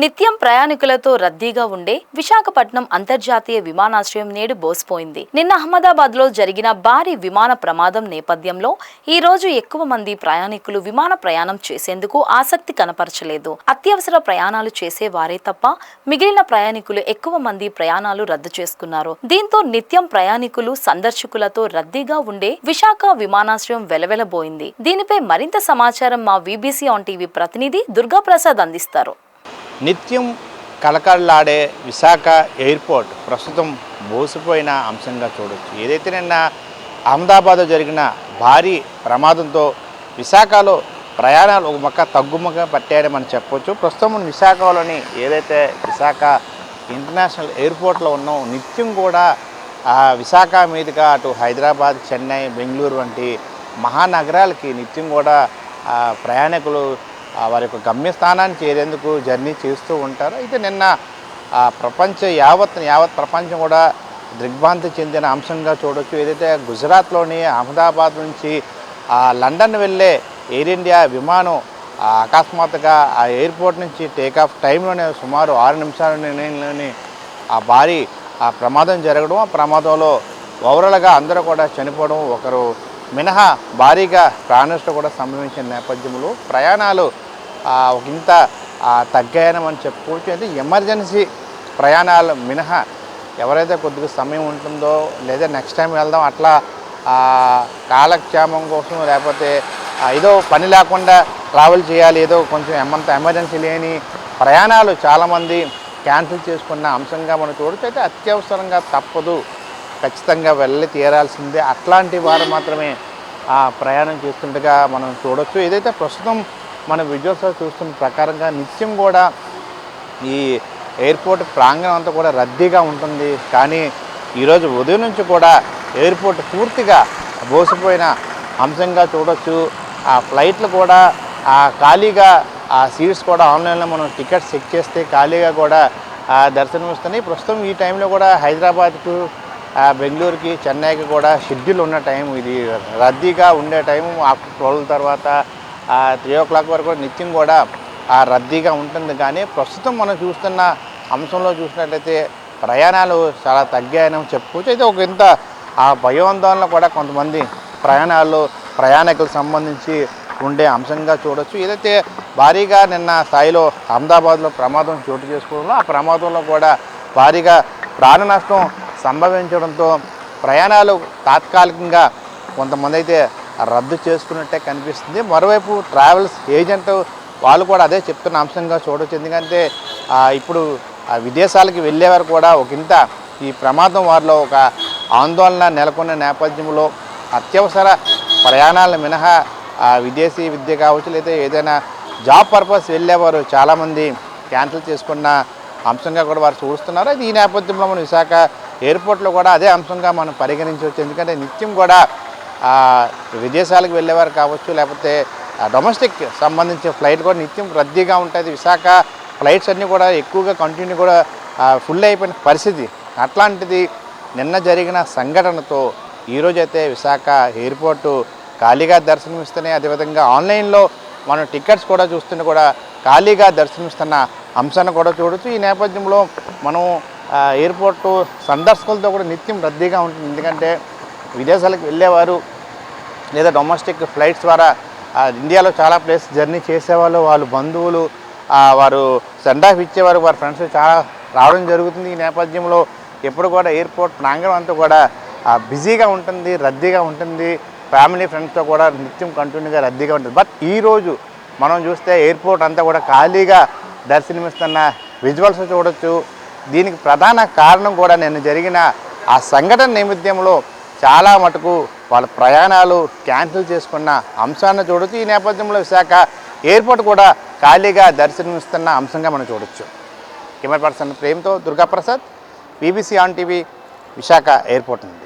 నిత్యం ప్రయాణికులతో రద్దీగా ఉండే విశాఖపట్నం అంతర్జాతీయ విమానాశ్రయం నేడు బోసిపోయింది. నిన్న అహ్మదాబాద్ లో జరిగిన భారీ విమాన ప్రమాదం నేపథ్యంలో ఈ రోజు ఎక్కువ మంది ప్రయాణికులు విమాన ప్రయాణం చేసేందుకు ఆసక్తి కనపరచలేదు. అత్యవసర ప్రయాణాలు చేసే వారే తప్ప మిగిలిన ప్రయాణికులు ఎక్కువ మంది ప్రయాణాలు రద్దు చేసుకున్నారు. దీంతో నిత్యం ప్రయాణికులు సందర్శకులతో రద్దీగా ఉండే విశాఖ విమానాశ్రయం వెలవెలబోయింది. దీనిపై మరింత సమాచారం మా వీబీసీ ఆన్ టీవీ ప్రతినిధి దుర్గాప్రసాద్ అందిస్తారు. నిత్యం కలకల్లాడే విశాఖ ఎయిర్పోర్ట్ ప్రస్తుతం బోసిపోయిన అంశంగా చూడవచ్చు. ఏదైతే నిన్న అహ్మదాబాద్లో జరిగిన భారీ ప్రమాదంతో విశాఖలో ప్రయాణాలు ఒక మొక్క తగ్గుముఖ పట్టాయని మనం చెప్పవచ్చు. ప్రస్తుతం విశాఖలోని ఏదైతే విశాఖ ఇంటర్నేషనల్ ఎయిర్పోర్ట్లో ఉన్నాం, నిత్యం కూడా విశాఖ మీదుగా అటు హైదరాబాద్, చెన్నై, బెంగళూరు వంటి మహానగరాలకి నిత్యం కూడా ప్రయాణికులు వారి యొక్క గమ్యస్థానాన్ని చేరేందుకు జర్నీ చేస్తూ ఉంటారు. అయితే నిన్న యావత్ ప్రపంచం కూడా దిగ్భ్రాంతి చెందిన అంశంగా చూడవచ్చు. ఏదైతే గుజరాత్లోని అహ్మదాబాద్ నుంచి లండన్ వెళ్ళే ఎయిర్ ఇండియా విమానం అకస్మాత్తుగా ఆ ఎయిర్పోర్ట్ నుంచి టేకాఫ్ టైంలోనే సుమారు 6 నిమిషాలలోని భారీ ప్రమాదం జరగడం, ఆ ప్రమాదంలో ఓవరాల్గా అందరూ కూడా చనిపోవడం, ఒకరు మినహా భారీగా ప్రాణనష్టం కూడా సంభవించిన నేపథ్యంలో ప్రయాణాలు ఇంత తగ్గాయని మనం చెప్పుకోవచ్చు. అయితే ఎమర్జెన్సీ ప్రయాణాలు మినహా ఎవరైతే కొద్దిగా సమయం ఉంటుందో లేదా నెక్స్ట్ టైం వెళ్దాం అట్లా కాలక్షేమం కోసం లేకపోతే ఏదో పని లేకుండా ట్రావెల్ చేయాలి, ఏదో కొంచెం ఎమర్జెన్సీ లేని ప్రయాణాలు చాలామంది క్యాన్సిల్ చేసుకున్న అంశంగా మనం చూడవచ్చు. అయితే అత్యవసరంగా తప్పదు, ఖచ్చితంగా వెళ్ళి తీరాల్సిందే, అట్లాంటి వారు మాత్రమే ప్రయాణం చేస్తుండగా మనం చూడవచ్చు. ఏదైతే ప్రస్తుతం మన విజువల్స్లో చూస్తున్న ప్రకారంగా నిత్యం కూడా ఈ ఎయిర్పోర్ట్ ప్రాంగణం అంతా కూడా రద్దీగా ఉంటుంది. కానీ ఈరోజు ఉదయం నుంచి కూడా ఎయిర్పోర్ట్ పూర్తిగా బోసిపోయిన అంశంగా చూడవచ్చు. ఆ ఫ్లైట్లు కూడా ఖాళీగా, ఆ సీట్స్ కూడా ఆన్లైన్లో మనం టికెట్స్ చెక్ చేస్తే ఖాళీగా కూడా దర్శనమిస్తున్నాయి. ప్రస్తుతం ఈ టైంలో కూడా హైదరాబాద్కు, బెంగళూరుకి, చెన్నైకి కూడా షెడ్యూల్ ఉన్న టైం ఇది. రద్దీగా ఉండే టైము ఆఫ్టర్ 12 తర్వాత 3 o'clock వరకు నిత్యం కూడా రద్దీగా ఉంటుంది. కానీ ప్రస్తుతం మనం చూస్తున్న అంశంలో చూసినట్లయితే ప్రయాణాలు చాలా తగ్గాయని చెప్పుకోవచ్చు. అయితే ఒక ఇంత భయోందోళన కూడా కొంతమంది ప్రయాణికులకు సంబంధించి ఉండే అంశంగా చూడవచ్చు. ఏదైతే భారీగా నిన్న స్థాయిలో అహ్మదాబాద్లో ప్రమాదం చోటు చేసుకోవడంలో, ఆ ప్రమాదంలో కూడా భారీగా ప్రాణ నష్టం సంభవించడంతో ప్రయాణాలు తాత్కాలికంగా కొంతమంది అయితే రద్దు చేసుకున్నట్టే కనిపిస్తుంది. మరోవైపు ట్రావెల్స్ ఏజెంట్ వాళ్ళు కూడా అదే చెప్తున్న అంశంగా చూడవచ్చు. ఎందుకంటే ఇప్పుడు విదేశాలకు వెళ్ళేవారు కూడా ఒకంత ఈ ప్రమాదం వారిలో ఒక ఆందోళన నెలకొన్న నేపథ్యంలో అత్యవసర ప్రయాణాల మినహా విదేశీ విద్య కావచ్చు లేదా ఏదైనా జాబ్ పర్పస్ వెళ్ళేవారు చాలామంది క్యాన్సిల్ చేసుకున్న అంశంగా కూడా వారు చూస్తున్నారు. అది ఈ నేపథ్యంలో మనం విశాఖ ఎయిర్పోర్ట్లో కూడా అదే అంశంగా మనం పరిగణించవచ్చు. ఎందుకంటే నిత్యం కూడా విదేశాలకు వెళ్ళేవారు కావచ్చు లేకపోతే డొమెస్టిక్ సంబంధించిన ఫ్లైట్ కూడా నిత్యం రద్దీగా ఉంటుంది. విశాఖ ఫ్లైట్స్ అన్నీ కూడా ఎక్కువగా కంటిన్యూ కూడా ఫుల్ అయిపోయిన పరిస్థితి. అట్లాంటిది నిన్న జరిగిన సంఘటనతో ఈరోజైతే విశాఖ ఎయిర్పోర్టు ఖాళీగా దర్శనమిస్తున్నాయి. అదేవిధంగా ఆన్లైన్లో మనం టికెట్స్ కూడా చూస్తుంటే కూడా ఖాళీగా దర్శనమిస్తున్న అంశాన్ని కూడా చూడవచ్చు. ఈ నేపథ్యంలో మనం ఎయిర్పోర్టు సందర్శకులతో కూడా నిత్యం రద్దీగా ఉంటుంది. ఎందుకంటే విదేశాలకు వెళ్ళేవారు లేదా డొమెస్టిక్ ఫ్లైట్స్ ద్వారా ఇండియాలో చాలా ప్లేస్ జర్నీ చేసేవాళ్ళు, వాళ్ళ బంధువులు వారు సెండ్ ఆఫ్ ఇచ్చేవారు, వారి ఫ్రెండ్స్ చాలా రావడం జరుగుతుంది. ఈ నేపథ్యంలో ఎప్పుడు కూడా ఎయిర్పోర్ట్ ప్రాంగణం అంతా కూడా బిజీగా ఉంటుంది, రద్దీగా ఉంటుంది. ఫ్యామిలీ ఫ్రెండ్స్తో కూడా నిత్యం కంటిన్యూగా రద్దీగా ఉంటుంది. బట్ ఈరోజు మనం చూస్తే ఎయిర్పోర్ట్ అంతా కూడా ఖాళీగా దర్శనమిస్తున్న విజువల్స్ చూడవచ్చు. దీనికి ప్రధాన కారణం కూడా నిన్న జరిగిన ఆ సంఘటన నేపథ్యంలో చాలా మటుకు వాళ్ళ ప్రయాణాలు క్యాన్సిల్ చేసుకున్న అంశాన్ని చూడవచ్చు. ఈ నేపథ్యంలో విశాఖ ఎయిర్పోర్ట్ కూడా ఖాళీగా దర్శనమిస్తున్న అంశంగా మనం చూడవచ్చు. కెమెరా పర్సన్ ప్రేమ్తో Durgaprasad, VBC on TV, Visakha airport నుండి.